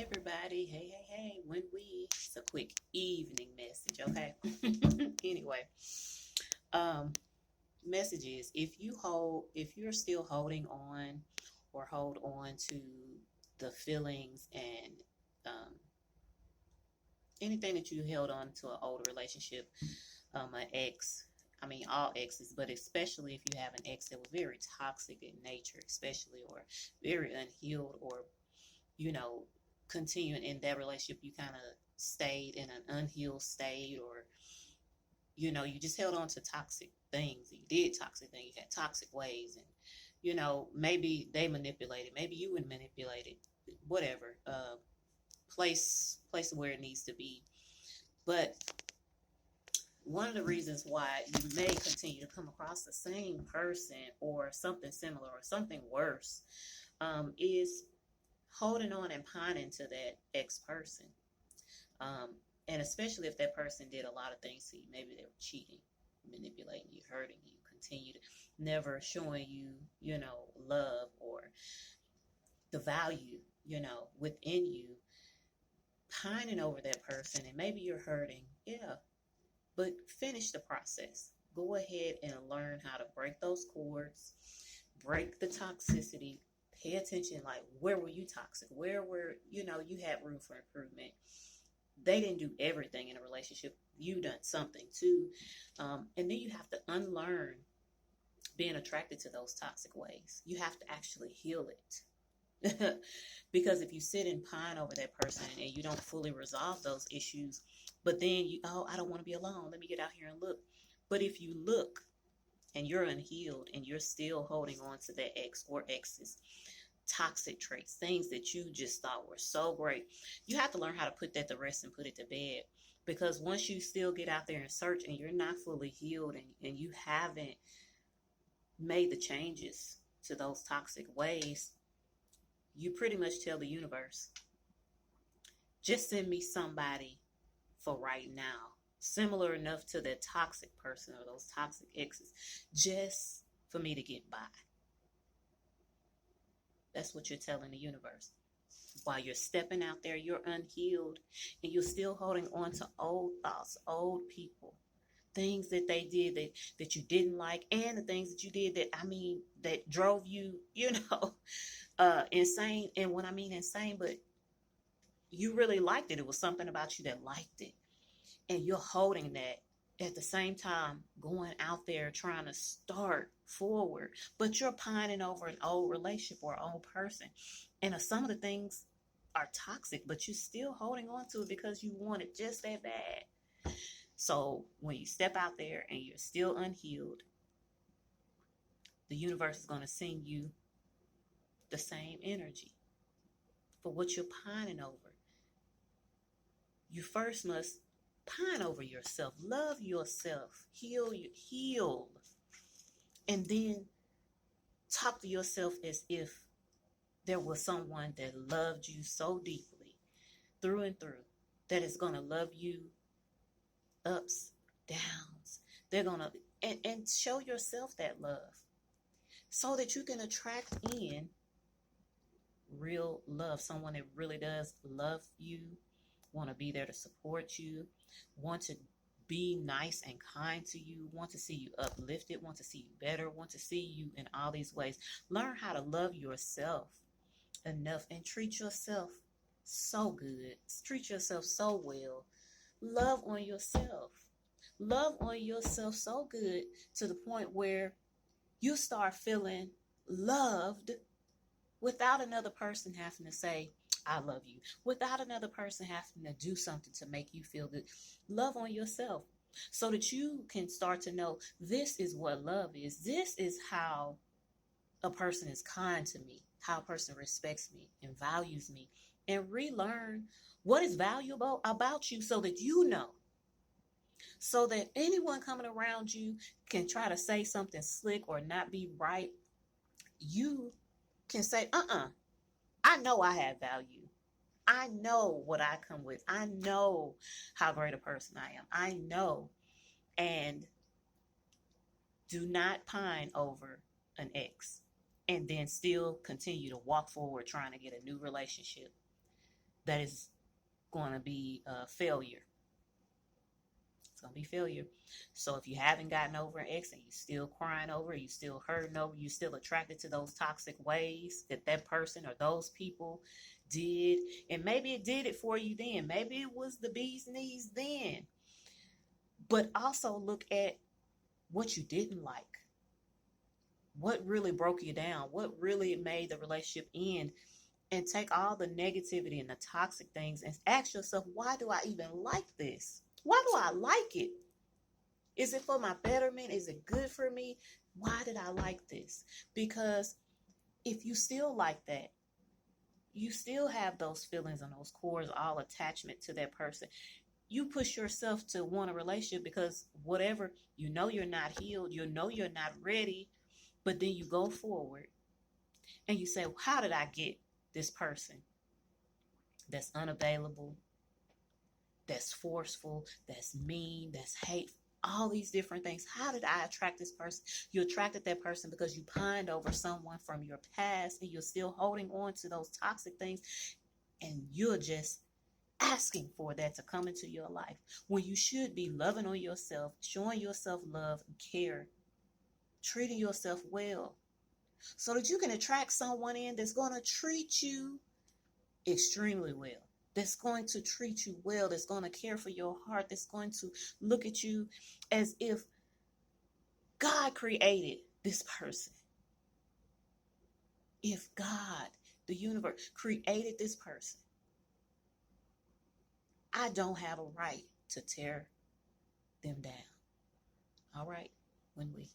everybody. Hey. It's a quick evening message, okay? Anyway, um, message is if you're still holding on or hold on to the feelings and um, anything that you held on to an old relationship, an ex, I mean, all exes, but especially if you have an ex that was very toxic in nature, especially, or very unhealed, or you know, continuing in that relationship, you kind of stayed in an unhealed state, or you just held on to toxic things. You did toxic things. You had toxic ways, and maybe they manipulated, maybe you would manipulate it, whatever. Place where it needs to be. But one of the reasons why you may continue to come across the same person or something similar or something worse is holding on and pining to that ex person. Um, and especially if that person did a lot of things to you, maybe they were cheating, manipulating you, hurting you, continued never showing you, love or the value, within you, pining over that person, and maybe you're hurting, yeah, but finish the process. Go ahead and learn how to break those cords, break the toxicity. Pay attention, like where were you toxic? Where were you had room for improvement? They didn't do everything in a relationship. You done something too, and then you have to unlearn being attracted to those toxic ways. You have to actually heal it. Because if you sit and pine over that person and you don't fully resolve those issues, but then I don't want to be alone. Let me get out here and look. But if you look and you're unhealed and you're still holding on to that ex or exes, toxic traits, things that you just thought were so great, you have to learn how to put that to rest and put it to bed. Because once you still get out there and search and you're not fully healed, and you haven't made the changes to those toxic ways, you pretty much tell the universe, just send me somebody for right now, similar enough to that toxic person or those toxic exes, just for me to get by. That's what you're telling the universe. While you're stepping out there, you're unhealed, and you're still holding on to old thoughts, old people, things that they did that you didn't like, and the things that you did that drove you, insane. And when I mean insane, but you really liked it. It was something about you that liked it. And you're holding that at the same time going out there trying to start forward, but you're pining over an old relationship or an old person. And some of the things are toxic, but you're still holding on to it because you want it just that bad. So when you step out there and you're still unhealed, the universe is going to send you the same energy for what you're pining over. You first must pine over yourself, love yourself, heal, and then talk to yourself as if there was someone that loved you so deeply, through and through, that is going to love you ups, downs. They're going to, and show yourself that love so that you can attract in real love, someone that really does love you, want to be there to support you, want to be nice and kind to you, want to see you uplifted, want to see you better, want to see you in all these ways. Learn how to love yourself enough and treat yourself so good. Treat yourself so well. Love on yourself. Love on yourself so good to the point where you start feeling loved without another person having to say, I love you, without another person having to do something to make you feel good. Love on yourself so that you can start to know, this is what love is. This is how a person is kind to me, how a person respects me and values me, and relearn what is valuable about you so that you know, so that anyone coming around you can try to say something slick or not be right. You can say, I know I have value. I know what I come with. I know how great a person I am. I know. And do not pine over an ex and then still continue to walk forward trying to get a new relationship. that is going to be a failure. It's going to be failure. So if you haven't gotten over an ex and you're still crying over it, you're still hurting over, you're still attracted to those toxic ways that that person or those people did, and maybe it did it for you then, maybe it was the bee's knees then, but also look at what you didn't like, what really broke you down, what really made the relationship end, and take all the negativity and the toxic things and ask yourself, why do I even like this? Why do I like it? Is it for my betterment? Is it good for me? Why did I like this? Because if you still like that, you still have those feelings and those cores, all attachment to that person. You push yourself to want a relationship because whatever, you know you're not healed, you know you're not ready, but then you go forward and you say, well, how did I get this person that's unavailable, that's forceful, that's mean, that's hateful, all these different things? How did I attract this person? You attracted that person because you pined over someone from your past and you're still holding on to those toxic things, and you're just asking for that to come into your life when you should be loving on yourself, showing yourself love and care, treating yourself well, so that you can attract someone in that's going to treat you extremely well, that's going to treat you well, that's going to care for your heart, that's going to look at you as if God created this person. If God, the universe, created this person, I don't have a right to tear them down. All right, when we